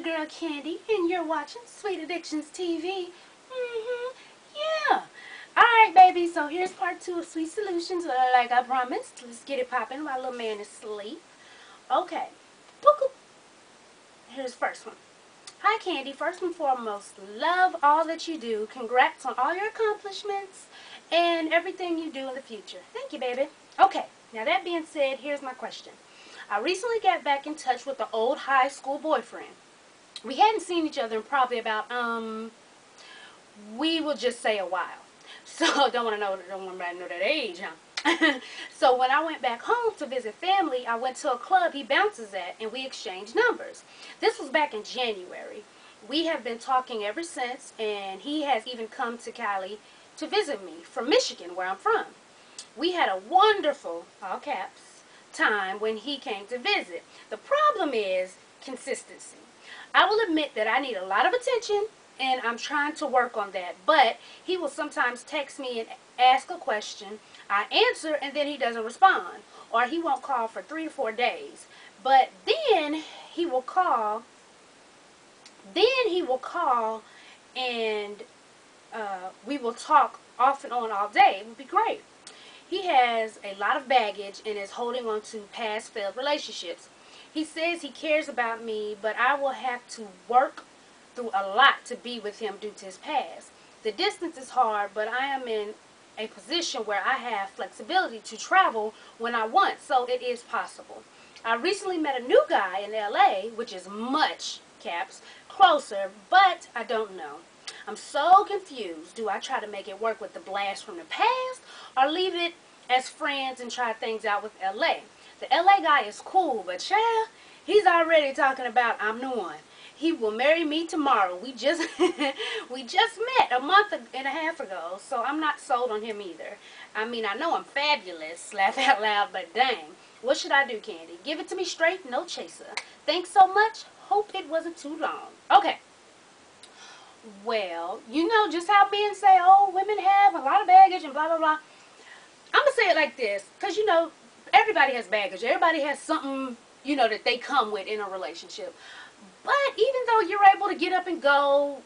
your girl Candy, and you're watching Sweet Addictions TV. Yeah. Alright, baby, so here's part 2 of Sweet Solutions. Like I promised, let's get it popping while little man is asleep. Okay. Here's the first one. Hi, Candy. First and foremost, love all that you do. Congrats on all your accomplishments and everything you do in the future. Thank you, baby. Okay, now that being said, here's my question. I recently got back in touch with an old high school boyfriend. We hadn't seen each other in probably about, we will just say a while. So, don't want to know that age, huh? So when I went back home to visit family, I went to a club he bounces at, and we exchanged numbers. This was back in January. We have been talking ever since, and he has even come to Cali to visit me from Michigan, where I'm from. We had a wonderful, all caps, time when he came to visit. The problem is consistency. I will admit that I need a lot of attention, and I'm trying to work on that. But he will sometimes text me and ask a question. I answer, and then he doesn't respond. Or he won't call for 3 to 4 days. But then he will call. And we will talk off and on all day. It would be great. He has a lot of baggage and is holding on to past failed relationships. He says he cares about me, but I will have to work through a lot to be with him due to his past. The distance is hard, but I am in a position where I have flexibility to travel when I want, so it is possible. I recently met a new guy in LA, which is much, caps, closer, but I don't know. I'm so confused. Do I try to make it work with the blast from the past, or leave it as friends and try things out with LA? The LA guy is cool, but child, he's already talking about I'm the one. He will marry me tomorrow. We just met a month and a half ago, so I'm not sold on him either. I mean, I know I'm fabulous, laugh out loud, but dang. What should I do, Candy? Give it to me straight, no chaser. Thanks so much. Hope it wasn't too long. Okay. Well, you know just how men say, oh, women have a lot of baggage and blah, blah, blah. I'm going to say it like this, because, you know, everybody has baggage. Everybody has something, you know, that they come with in a relationship. But even though you're able to get up and go,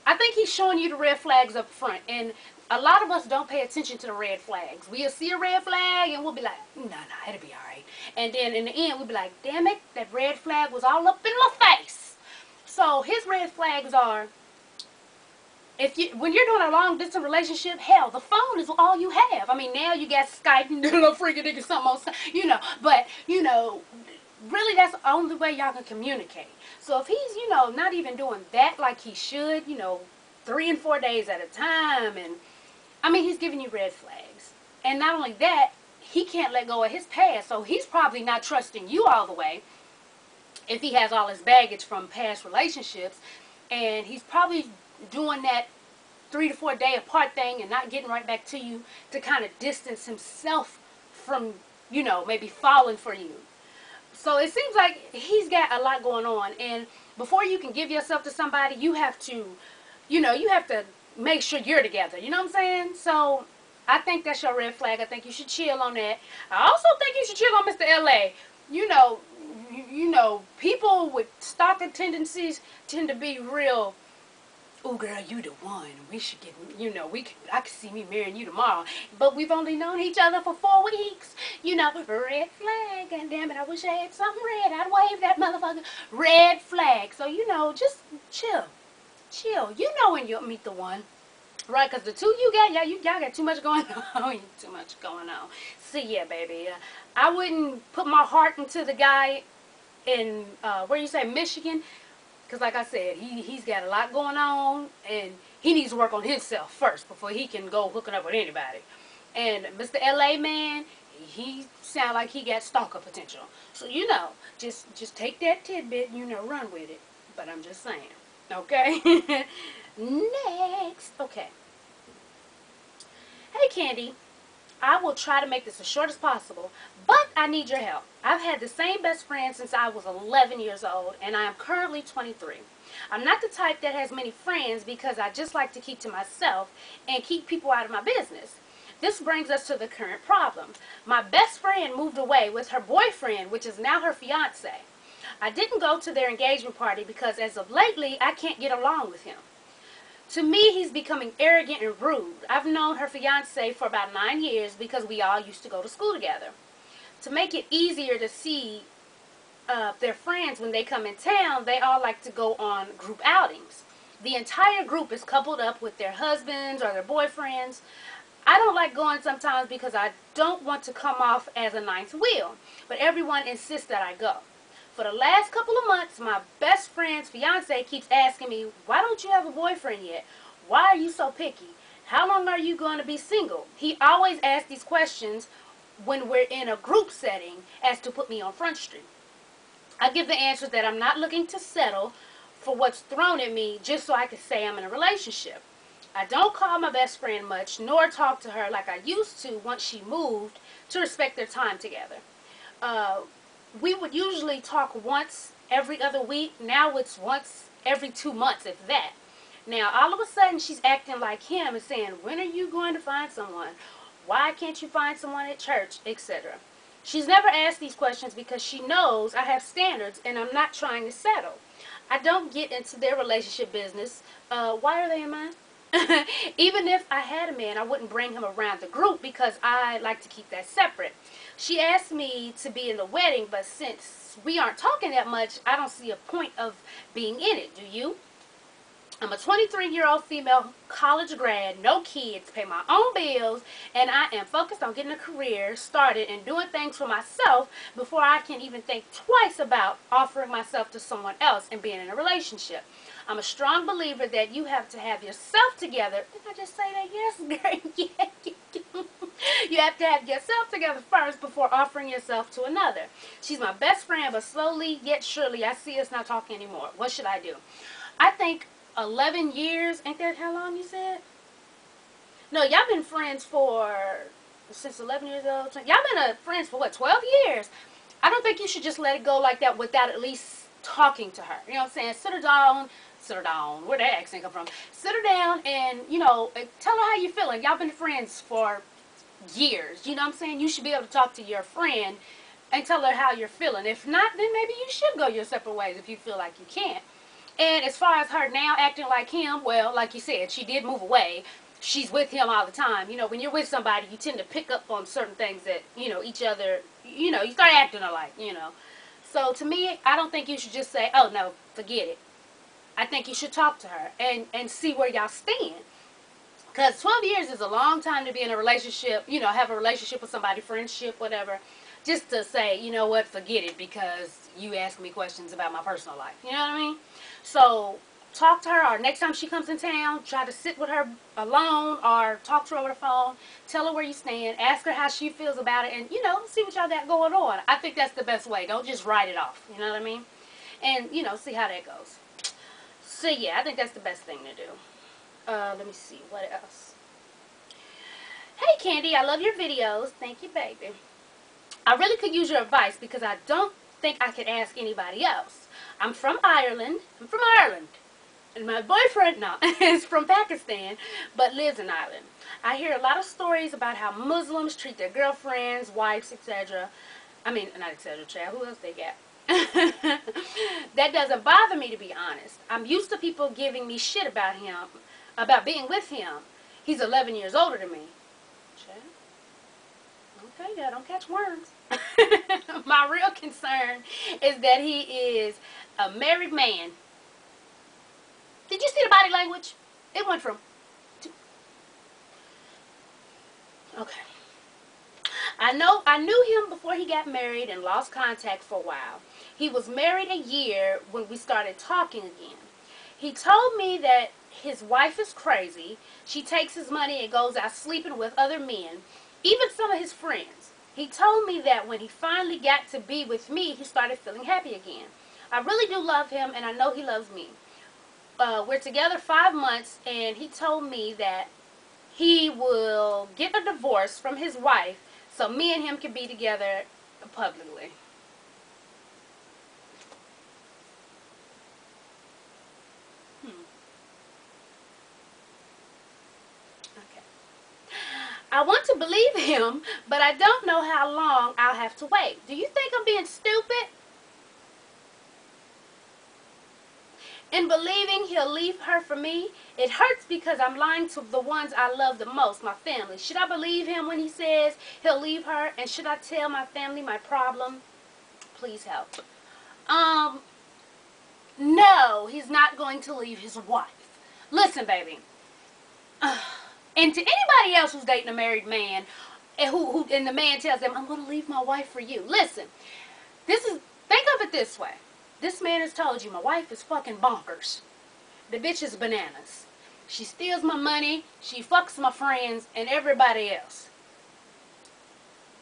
I think he's showing you the red flags up front. And a lot of us don't pay attention to the red flags. We'll see a red flag and we'll be like, nah, it'll be all right. And then in the end, we'll be like, damn it, that red flag was all up in my face. So his red flags are, when you're doing a long distance relationship, hell, the phone is all you have. I mean, now you got Skype and little freaking nigga something else, you know. But, you know, really that's the only way y'all can communicate. So if he's, you know, not even doing that like he should, you know, 3 and 4 days at a time, and I mean, he's giving you red flags. And not only that, he can't let go of his past, so he's probably not trusting you all the way if he has all his baggage from past relationships. And he's probably doing that 3 to 4 day apart thing and not getting right back to you to kind of distance himself from, you know, maybe falling for you. So it seems like he's got a lot going on, and before you can give yourself to somebody, you have to, you know, you have to make sure you're together. You know what I'm saying? So I think that's your red flag. I think you should chill on that. I also think you should chill on Mr. LA. You know, people with stalker tendencies tend to be real. Oh, girl, you the one. We should get, you know, I could see me marrying you tomorrow. But we've only known each other for 4 weeks. You know, red flag. God damn it, I wish I had something red. I'd wave that motherfucker. Red flag. So, you know, just chill. Chill. You know when you'll meet the one. Right, because the two you got, y'all got too much going on. Too much going on. So, yeah, baby. I wouldn't put my heart into the guy in, where you say, Michigan. Because like I said, he's got a lot going on, and he needs to work on himself first before he can go hooking up with anybody. And Mr. LA man, he sound like he got stalker potential. So, you know, just take that tidbit, you know, run with it. But I'm just saying. Okay? Next. Okay. Hey, Candy. I will try to make this as short as possible, but I need your help. I've had the same best friend since I was 11 years old, and I am currently 23. I'm not the type that has many friends because I just like to keep to myself and keep people out of my business. This brings us to the current problem. My best friend moved away with her boyfriend, which is now her fiance. I didn't go to their engagement party because as of lately, I can't get along with him. To me, he's becoming arrogant and rude. I've known her fiance for about 9 years because we all used to go to school together. To make it easier to see their friends when they come in town, they all like to go on group outings. The entire group is coupled up with their husbands or their boyfriends. I don't like going sometimes because I don't want to come off as a ninth wheel, but everyone insists that I go. For the last couple of months, my best friend's fiance keeps asking me, why don't you have a boyfriend yet? Why are you so picky? How long are you going to be single? He always asks these questions when we're in a group setting as to put me on Front Street. I give the answers that I'm not looking to settle for what's thrown at me just so I can say I'm in a relationship. I don't call my best friend much, nor talk to her like I used to once she moved, to respect their time together. We would usually talk once every other week. Now it's once every 2 months, if that. Now, all of a sudden, she's acting like him and saying, when are you going to find someone? Why can't you find someone at church, etc. She's never asked these questions because she knows I have standards and I'm not trying to settle. I don't get into their relationship business. Why are they in mine? Even if I had a man, I wouldn't bring him around the group because I like to keep that separate. She asked me to be in the wedding, but since we aren't talking that much, I don't see a point of being in it. Do you? I'm a 23-year-old female college grad, no kids, pay my own bills, and I am focused on getting a career started and doing things for myself before I can even think twice about offering myself to someone else and being in a relationship. I'm a strong believer that you have to have yourself together. Didn't I just say that? Yes, girl. Yeah. You have to have yourself together first before offering yourself to another. She's my best friend, but slowly yet surely I see us not talking anymore. What should I do? I think 11 years, ain't that how long you said? No, y'all been friends for, since 11 years old. Y'all been friends for what, 12 years? I don't think you should just let it go like that without at least talking to her. You know what I'm saying? Sit her down, where that accent come from? Sit her down and, tell her how you feeling. Y'all been friends for years. You know what I'm saying? You should be able to talk to your friend and tell her how you're feeling. If not, then maybe you should go your separate ways if you feel like you can't. And as far as her now acting like him, well, like you said, she did move away. She's with him all the time. When you're with somebody, you tend to pick up on certain things that, each other, you start acting alike. So to me, I don't think you should just say, oh, no, forget it. I think you should talk to her and see where y'all stand. Because 12 years is a long time to be in a relationship, have a relationship with somebody, friendship, whatever. Just to say, you know what, forget it because you ask me questions about my personal life. You know what I mean? So talk to her, or next time she comes in town, try to sit with her alone or talk to her over the phone. Tell her where you stand. Ask her how she feels about it and, see what y'all got going on. I think that's the best way. Don't just write it off. You know what I mean? And, see how that goes. So, yeah, I think that's the best thing to do. Let me see. What else? Hey, Candy, I love your videos. Thank you, baby. I really could use your advice because I don't think I could ask anybody else. I'm from Ireland. And my boyfriend, no, is from Pakistan, but lives in Ireland. I hear a lot of stories about how Muslims treat their girlfriends, wives, etc. I mean, not etc. Child. Who else they got? That doesn't bother me, to be honest. I'm used to people giving me shit about him, about being with him. He's 11 years older than me. Child. Okay, yeah, don't catch worms. My real concern is that he is a married man. Did you see the body language? It went from... Okay. I knew him before he got married and lost contact for a while. He was married a year when we started talking again. He told me that his wife is crazy. She takes his money and goes out sleeping with other men, even some of his friends. He told me that when he finally got to be with me, he started feeling happy again. I really do love him, and I know he loves me. We're together 5 months, and he told me that he will get a divorce from his wife so me and him can be together publicly. Okay. I want to believe him, but I don't know how long I'll have to wait. Do you think I'm being stupid? In believing he'll leave her for me, it hurts because I'm lying to the ones I love the most, my family. Should I believe him when he says he'll leave her? And should I tell my family my problem? Please help. No, he's not going to leave his wife. Listen, baby. And to anybody else who's dating a married man, and the man tells them, I'm going to leave my wife for you. Listen, think of it this way. This man has told you, my wife is fucking bonkers. The bitch is bananas. She steals my money, she fucks my friends, and everybody else.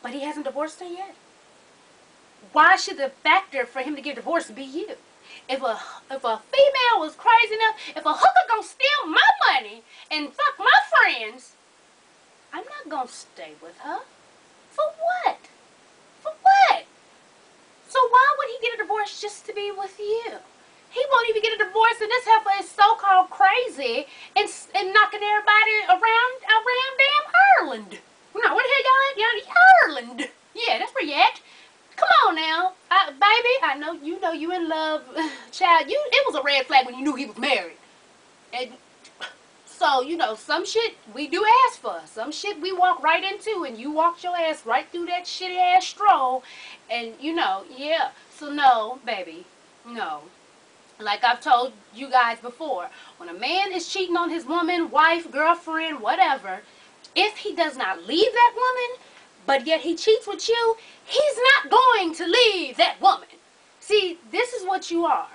But he hasn't divorced her yet. Why should the factor for him to get divorced be you? If a female was crazy enough, if a hooker gonna steal my money and fuck my friends, I'm not gonna stay with her. For what? For what? So why would he get a divorce just to be with you? He won't even get a divorce, and this heifer is so-called crazy and knocking everybody around damn Ireland. No, what the hell y'all at? Y'all in Ireland. Yeah, that's where you at. Come on now. Baby, I know you in love. Child, it was a red flag when you knew he was married. And so, some shit we do ask for. Some shit we walk right into, and you walked your ass right through that shitty ass stroll. And, yeah. So, no, baby. No. Like I've told you guys before, when a man is cheating on his woman, wife, girlfriend, whatever, if he does not leave that woman, but yet he cheats with you, he's not going to leave that woman. See, this is what you are.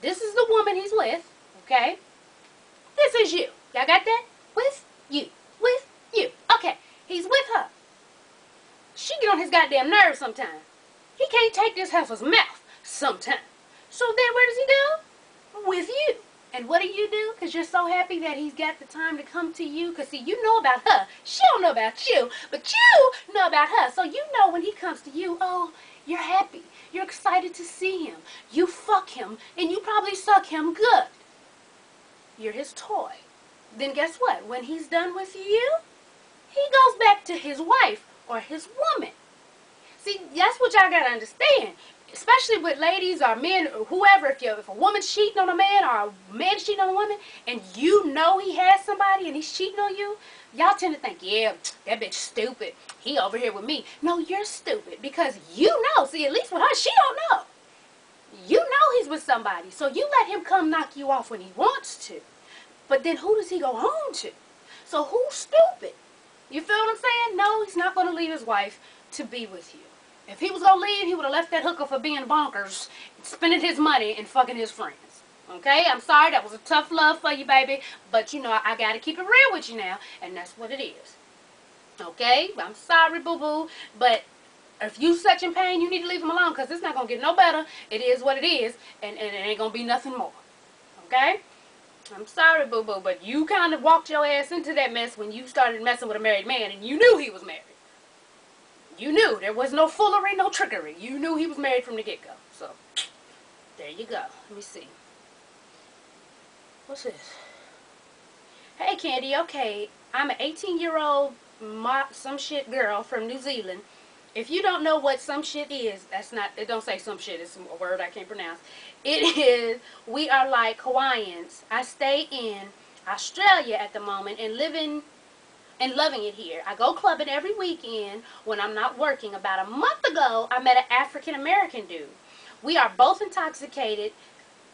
This is the woman he's with, okay? This is you. Y'all got that? With you. With you. Okay, he's with her. She get on his goddamn nerves sometimes. He can't take this heifer's mouth sometimes. So then where does he go? With you. And what do? Because you're so happy that he's got the time to come to you. Because, see, you know about her. She don't know about you. But you know about her. So you know when he comes to you, oh, you're happy. You're excited to see him. You fuck him. And you probably suck him good. You're his toy. Then guess what? When he's done with you, he goes back to his wife or his woman. See, that's what y'all got to understand. Especially with ladies or men or whoever, if a woman's cheating on a man or a man's cheating on a woman and you know he has somebody and he's cheating on you, y'all tend to think, yeah, that bitch stupid. He over here with me. No, you're stupid because you know. See, at least with her, she don't know. You know he's with somebody. So you let him come knock you off when he wants to. But then who does he go home to? So who's stupid? You feel what I'm saying? No, he's not going to leave his wife to be with you. If he was going to leave, he would have left that hooker for being bonkers, spending his money and fucking his friends. Okay? I'm sorry. That was a tough love for you, baby. But, I got to keep it real with you now. And that's what it is. Okay? I'm sorry, boo-boo. But if you such in pain, you need to leave him alone because it's not going to get no better. It is what it is. And it ain't going to be nothing more. Okay? I'm sorry, boo-boo. But you kind of walked your ass into that mess when you started messing with a married man and you knew he was married. You knew. There was no foolery, no trickery. You knew he was married from the get-go. So, there you go. Let me see. What's this? Hey, Candy. Okay, I'm an 18-year-old some shit girl from New Zealand. If you don't know what some shit is, it don't say some shit. It's a word I can't pronounce. It is, we are like Hawaiians. I stay in Australia at the moment and loving it here. I go clubbing every weekend when I'm not working. About a month ago, I met an African-American dude. We are both intoxicated.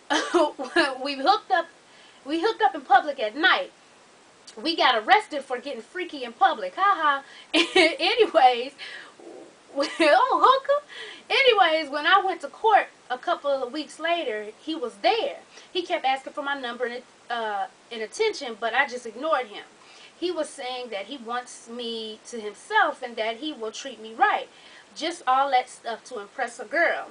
we hooked up in public at night. We got arrested for getting freaky in public. Haha. Anyways, hooker. Anyways, when I went to court a couple of weeks later, he was there. He kept asking for my number and attention, but I just ignored him. He was saying that he wants me to himself and that he will treat me right. Just all that stuff to impress a girl.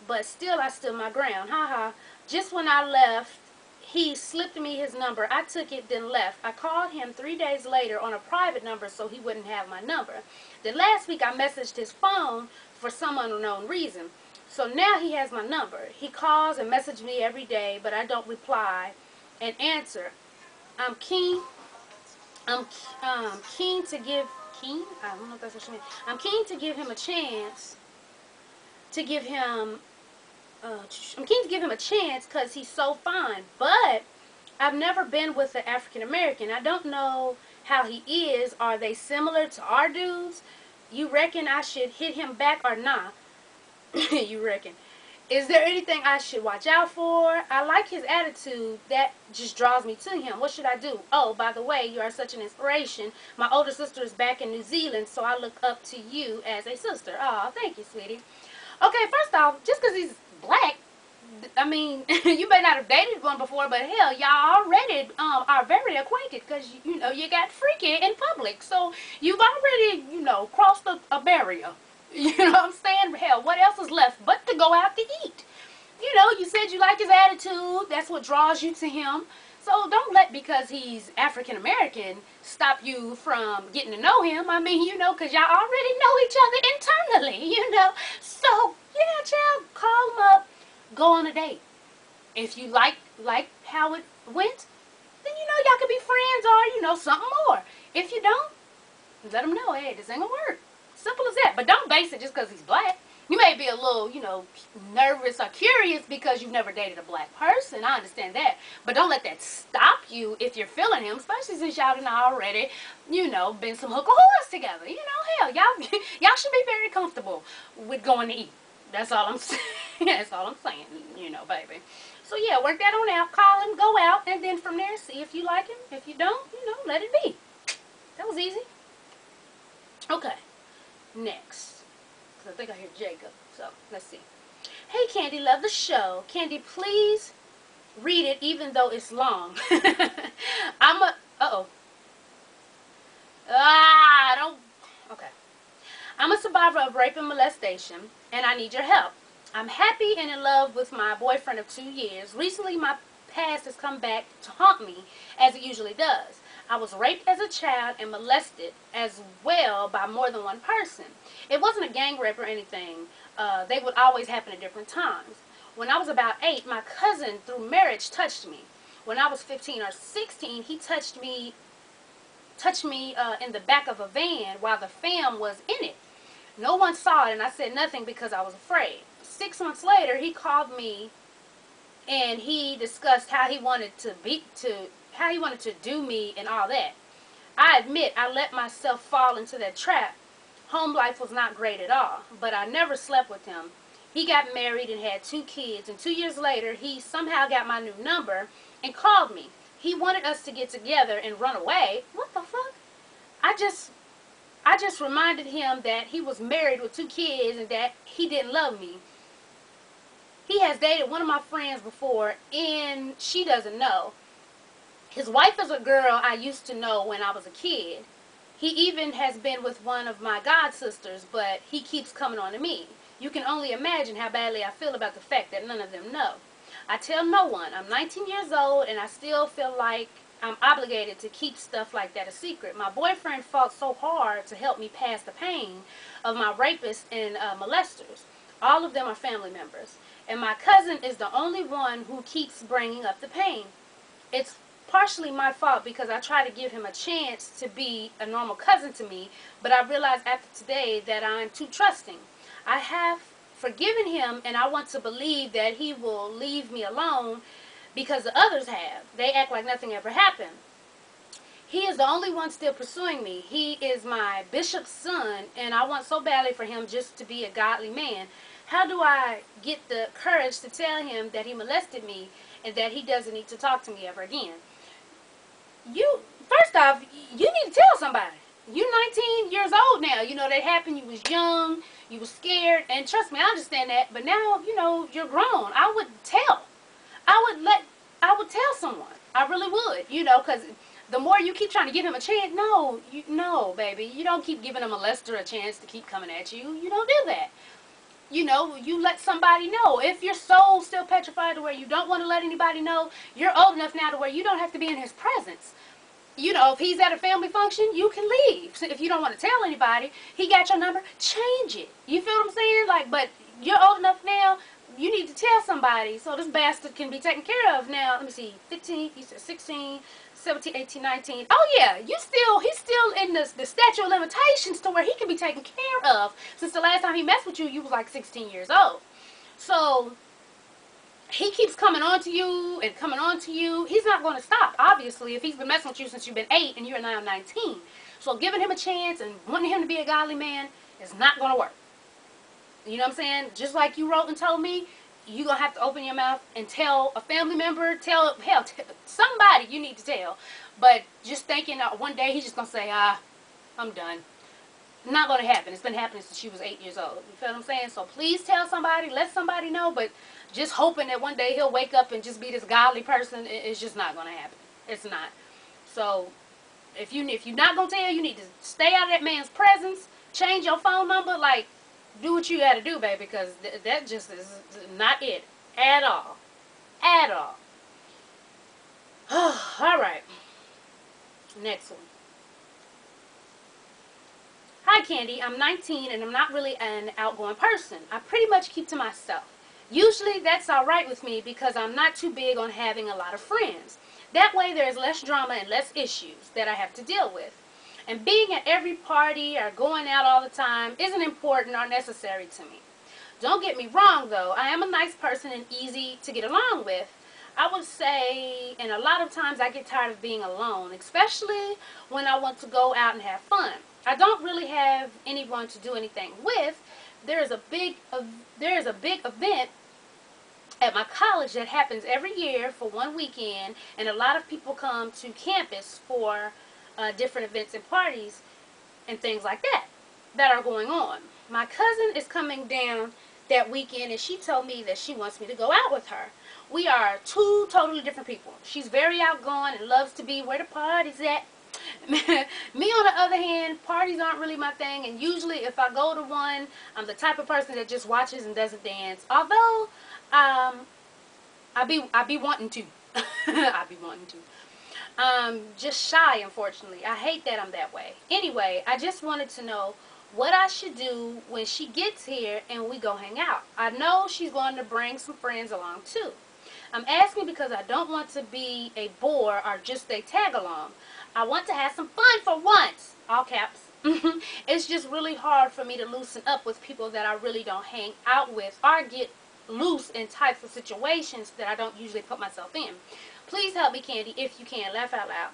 But still, I stood my ground. Haha. Just when I left, he slipped me his number. I took it, then left. I called him 3 days later on a private number so he wouldn't have my number. Then last week, I messaged his phone for some unknown reason. So now he has my number. He calls and messages me every day, but I don't reply and answer. I'm keen to give I don't know if that's what she means. I'm keen to give him a chance to give him I'm keen to give him a chance because he's so fine. But I've never been with an African American. I don't know how he is. Are they similar to our dudes? You reckon I should hit him back or not? You reckon? Is there anything I should watch out for? I like his attitude. That just draws me to him. What should I do? Oh, by the way, you are such an inspiration. My older sister is back in New Zealand, so I look up to you as a sister. Oh, thank you, sweetie. Okay, first off, just because he's black, I mean, you may not have dated one before, but hell, y'all already are very acquainted because, you know, you got freaky in public. So you've already, you know, crossed a barrier. You know what I'm saying? Hell, what else is left but to go out to eat? You know, you said you like his attitude. That's what draws you to him. So don't let, because he's African American, stop you from getting to know him. I mean, you know, because y'all already know each other internally, you know. So, yeah, child, call him up, go on a date. If you like how it went, then, you know, y'all could be friends or, you know, something more. If you don't, let him know, hey, this ain't gonna work. Simple as that. But don't base it just because he's black. You may be a little, you know, nervous or curious because you've never dated a black person. I understand that. But don't let that stop you if you're feeling him, especially since y'all done already, you know, been some hook or horse together. You know, hell, y'all should be very comfortable with going to eat. That's all I'm saying. That's all I'm saying, you know, baby. So, yeah, work that on out. Call him, go out, and then from there, see if you like him. If you don't, you know, let it be. That was easy. Okay. Next, because I think I hear Jacob, so let's see. Hey Candy, love the show. Candy, please read it even though it's long. Don't, okay. I'm a survivor of rape and molestation, and I need your help. I'm happy and in love with my boyfriend of 2 years. Recently, my past has come back to haunt me, as it usually does. I was raped as a child and molested as well by more than one person. It wasn't a gang rape or anything. They would always happen at different times. When I was about 8, my cousin, through marriage, touched me. When I was 15 or 16, he touched me in the back of a van while the fam was in it. No one saw it, and I said nothing because I was afraid. 6 months later, he called me, and he discussed how he wanted to do me and all that. I admit I let myself fall into that trap. Home life was not great at all, but I never slept with him. He got married and had 2 kids, and 2 years later, he somehow got my new number and called me. He wanted us to get together and run away. What the fuck? I just reminded him that he was married with 2 kids and that he didn't love me. He has dated one of my friends before, and she doesn't know. His wife is a girl I used to know when I was a kid. He even has been with one of my god sisters, but he keeps coming on to me. You can only imagine how badly I feel about the fact that none of them know. I tell no one. I'm 19 years old, and I still feel like I'm obligated to keep stuff like that a secret. My boyfriend fought so hard to help me pass the pain of my rapists and molesters. All of them are family members. And my cousin is the only one who keeps bringing up the pain. It's partially my fault because I try to give him a chance to be a normal cousin to me, but I realize after today that I'm too trusting. I have forgiven him, and I want to believe that he will leave me alone because the others have. They act like nothing ever happened. He is the only one still pursuing me. He is my bishop's son, and I want so badly for him just to be a godly man. How do I get the courage to tell him that he molested me and that he doesn't need to talk to me ever again? First off, you need to tell somebody. You're 19 years old now. You know, that happened. You was young. You was scared. And trust me, I understand that. But now, you know, you're grown. I would tell. I would tell someone. I really would. You know, because the more you keep trying to give him a chance, no, baby. You don't keep giving a molester a chance to keep coming at you. You don't do that. You know, you let somebody know. If your soul's still petrified to where you don't want to let anybody know, you're old enough now to where you don't have to be in his presence. You know, if he's at a family function, you can leave. So if you don't want to tell anybody, he got your number, change it. You feel what I'm saying? Like, but you're old enough now, you need to tell somebody so this bastard can be taken care of. Now, let me see, 15, you said 16, 17, 18, 19. Oh, yeah, he's still in the statute of limitations to where he can be taken care of. Since the last time he messed with you, you was like 16 years old. So, he keeps coming on to you and coming on to you, he's not going to stop, obviously, if he's been messing with you since you've been 8 and you're now 19. So giving him a chance and wanting him to be a godly man is not going to work. You know what I'm saying? Just like you wrote and told me, you're going to have to open your mouth and tell a family member, tell somebody you need to tell. But just thinking one day he's just going to say, I'm done. Not going to happen. It's been happening since she was 8 years old. You feel what I'm saying? So please tell somebody, let somebody know, but just hoping that one day he'll wake up and just be this godly person, it's just not going to happen. It's not. So if you're not going to tell, you need to stay out of that man's presence, change your phone number, like, do what you got to do, baby, because that just is not it at all. At all. All right. Next one. Hi, Candy. I'm 19 and I'm not really an outgoing person. I pretty much keep to myself. Usually that's alright with me because I'm not too big on having a lot of friends. That way there's less drama and less issues that I have to deal with. And being at every party or going out all the time isn't important or necessary to me. Don't get me wrong though, I am a nice person and easy to get along with. I would say, and a lot of times I get tired of being alone, especially when I want to go out and have fun. I don't really have anyone to do anything with. There is a big event at my college that happens every year for one weekend, and a lot of people come to campus for different events and parties and things like that are going on. My cousin is coming down that weekend, and she told me that she wants me to go out with her. We are two totally different people. She's very outgoing and loves to be where the party's at. Me, on the other hand, parties aren't really my thing, and usually if I go to one, I'm the type of person that just watches and doesn't dance. Although, I be wanting to. I be wanting to. Just shy, unfortunately. I hate that I'm that way. Anyway, I just wanted to know what I should do when she gets here and we go hang out. I know she's going to bring some friends along too. I'm asking because I don't want to be a bore or just a tag along. I want to have some fun for once. All caps. It's just really hard for me to loosen up with people that I really don't hang out with or get loose in types of situations that I don't usually put myself in. Please help me, Candy, if you can. Laugh out loud.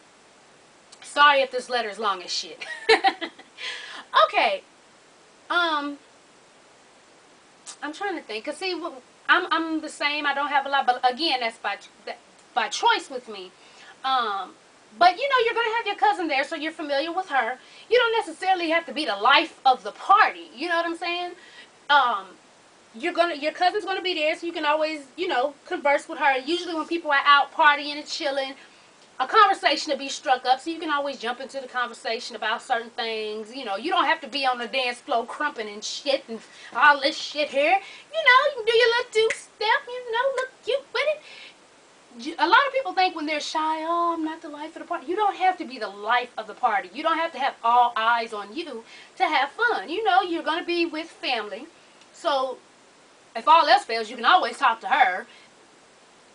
Sorry if this letter is long as shit. Okay. I'm trying to think. Cause see, I'm the same. I don't have a lot, but again, that's by choice with me. But you know, you're gonna have your cousin there, so you're familiar with her. You don't necessarily have to be the life of the party. You know what I'm saying? Your cousin's gonna be there, so you can always, you know, converse with her. Usually, when people are out partying and chilling, a conversation to be struck up, so you can always jump into the conversation about certain things. You know, you don't have to be on the dance floor crumping and shit and all this shit here. You know, you can do your little two-step, you know, look cute with it. A lot of people think when they're shy, oh, I'm not the life of the party. You don't have to be the life of the party. You don't have to have all eyes on you to have fun. You know, you're going to be with family. So if all else fails, you can always talk to her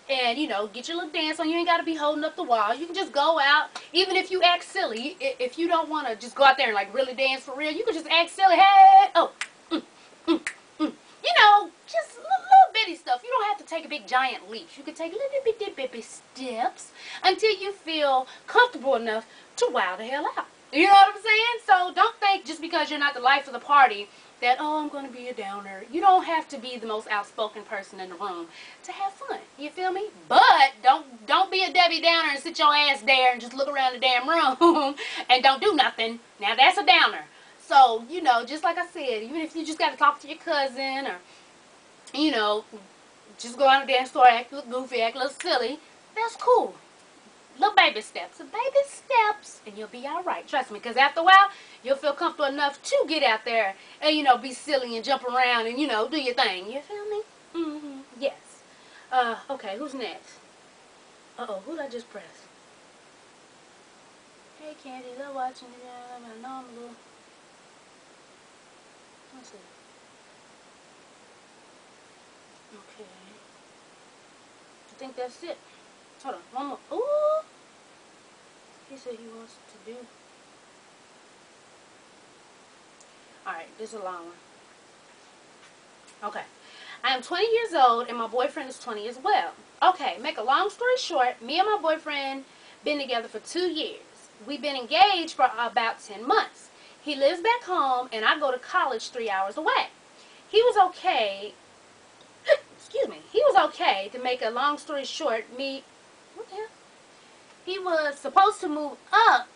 and, you know, get your little dance on. You ain't got to be holding up the wall. You can just go out. Even if you act silly, if you don't want to just go out there and, like, really dance for real, you can just act silly. Hey, oh, mm, mm, mm. You know, just little bitty stuff. You don't have to take a big giant leap. You can take little bitty steps until you feel comfortable enough to wow the hell out. You know what I'm saying? So don't think just because you're not the life of the party that, oh, I'm going to be a downer. You don't have to be the most outspoken person in the room to have fun. You feel me? But don't be a Debbie Downer and sit your ass there and just look around the damn room and don't do nothing. Now that's a downer. So, you know, just like I said, even if you just got to talk to your cousin or, you know, just go out and dance floor, act a little goofy, act a little silly, that's cool. Little baby steps. Baby steps, and you'll be all right. Trust me, because after a while, you'll feel comfortable enough to get out there and, you know, be silly and jump around and, you know, do your thing. You feel me? Mm-hmm. Yes. Okay, who's next? Uh-oh, who did I just press? Hey, Candy, love watching you. I know I'm a little... Let's see. Okay. I think that's it. Hold on, one more. Ooh! He said he wants to do... Alright, this is a long one. Okay. I am 20 years old and my boyfriend is 20 as well. Okay, make a long story short, me and my boyfriend been together for 2 years. We've been engaged for about 10 months. He lives back home and I go to college 3 hours away. He was okay, excuse me, he was okay, to make a long story short, what the hell? He was supposed to move up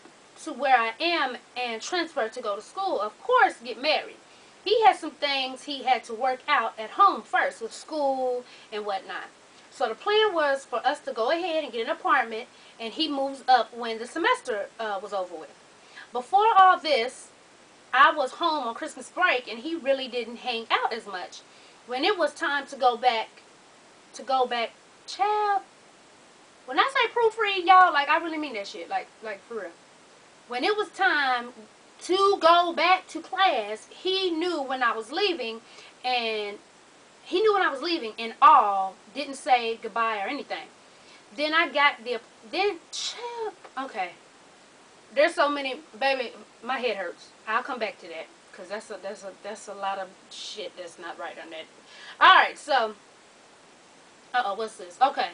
to where I am and transfer to go to school. Of course, get married. He had some things he had to work out at home first with school and whatnot. So the plan was for us to go ahead and get an apartment, and he moves up when the semester was over with. Before all this, I was home on Christmas break, and he really didn't hang out as much. When it was time to go back, child, when I say proofread, y'all, like, I really mean that shit, like for real. When it was time to go back to class, he knew when I was leaving, and all, didn't say goodbye or anything. Then I got chill, okay. There's so many, baby, my head hurts. I'll come back to that, because that's a lot of shit that's not right on that. Alright, so, what's this? Okay,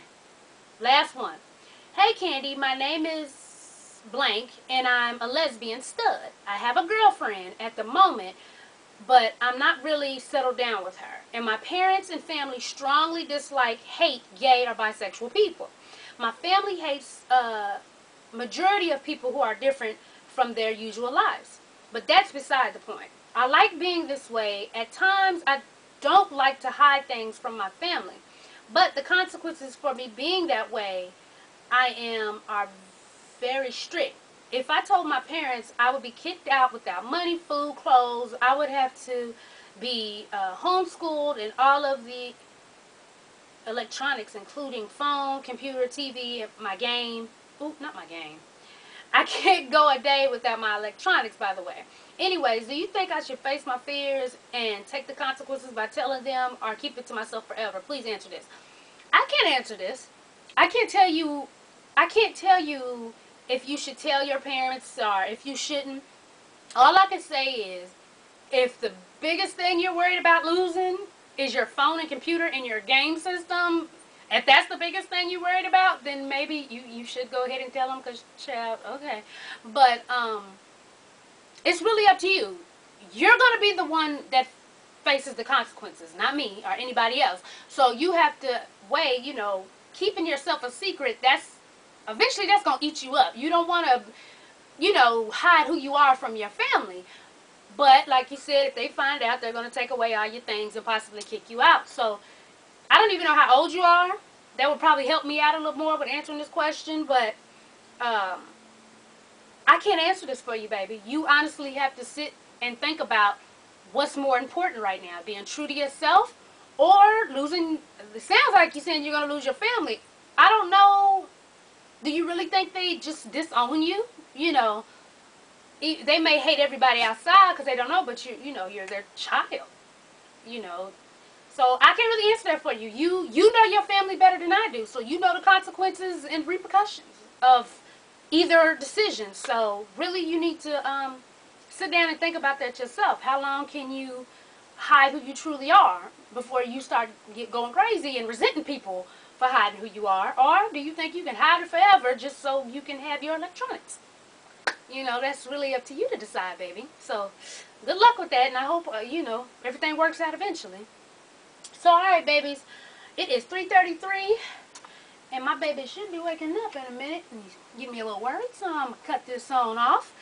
last one. Hey, Candy, my name is blank, and I'm a lesbian stud. I have a girlfriend at the moment, but I'm not really settled down with her. And my parents and family strongly hate gay or bisexual people. My family hates majority of people who are different from their usual lives. But that's beside the point. I like being this way. At times, I don't like to hide things from my family. But the consequences for me being that way are very strict. If I told my parents, I would be kicked out without money, food, clothes. I would have to be homeschooled, and all of the electronics, including phone, computer, TV, my game. Ooh, not my game. I can't go a day without my electronics, by the way. Anyways, do you think I should face my fears and take the consequences by telling them, or keep it to myself forever? Please answer this. I can't answer this. I can't tell you if you should tell your parents or if you shouldn't. All I can say is, if the biggest thing you're worried about losing is your phone and computer and your game system, if that's the biggest thing you're worried about, then maybe you should go ahead and tell them, because, child, okay. But, it's really up to you. You're going to be the one that faces the consequences, not me or anybody else. So you have to weigh, keeping yourself a secret, eventually that's going to eat you up. You don't want to, hide who you are from your family. But, like you said, if they find out, they're going to take away all your things and possibly kick you out. So, I don't even know how old you are. That would probably help me out a little more with answering this question. But, I can't answer this for you, baby. You honestly have to sit and think about what's more important right now. Being true to yourself or losing. It sounds like you're saying you're going to lose your family. I don't know. Do you really think they just disown you? They may hate everybody outside because they don't know, but you're their child. So I can't really answer that for you. You know your family better than I do, so you know the consequences and repercussions of either decision. So really, you need to sit down and think about that yourself. How long can you hide who you truly are before you start going crazy and resenting people for hiding who you are? Or do you think you can hide it forever just so you can have your electronics? That's really up to you to decide, baby. So, good luck with that, and I hope, everything works out eventually. So, alright, babies, it is 3:33, and my baby should be waking up in a minute. And he's giving me a little worried, so I'm going to cut this on off.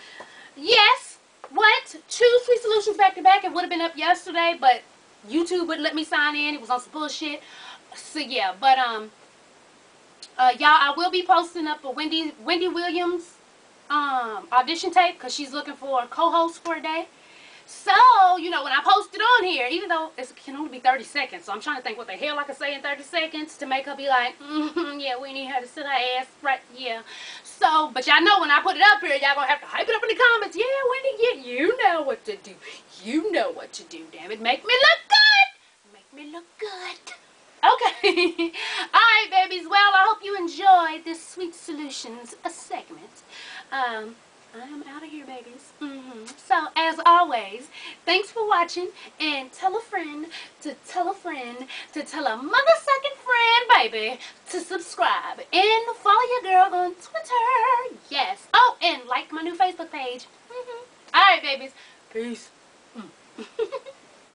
Yes, what? 2 Sweet Solutions back-to-back. It would have been up yesterday, but YouTube wouldn't let me sign in. It was on some bullshit. So, yeah, but, y'all, I will be posting up a Wendy Williams audition tape, because she's looking for a co-host for a day. So, when I post it on here, even though it can only be 30 seconds, so I'm trying to think what the hell I can say in 30 seconds to make her be like, yeah, we need her to sit her ass right, yeah. So, but y'all know when I put it up here, y'all gonna have to hype it up in the comments. Yeah, Wendy, yeah, you know what to do. You know what to do, damn it. Make me look good. Make me look good. Okay. Alright, babies. Well, I hope you enjoyed this Sweet Solutions segment. I am out of here, babies. So, as always, thanks for watching, and tell a friend to tell a friend to tell a motherfucking friend, baby, to subscribe and follow your girl on Twitter. Yes. Oh, and like my new Facebook page. All right, babies. Peace.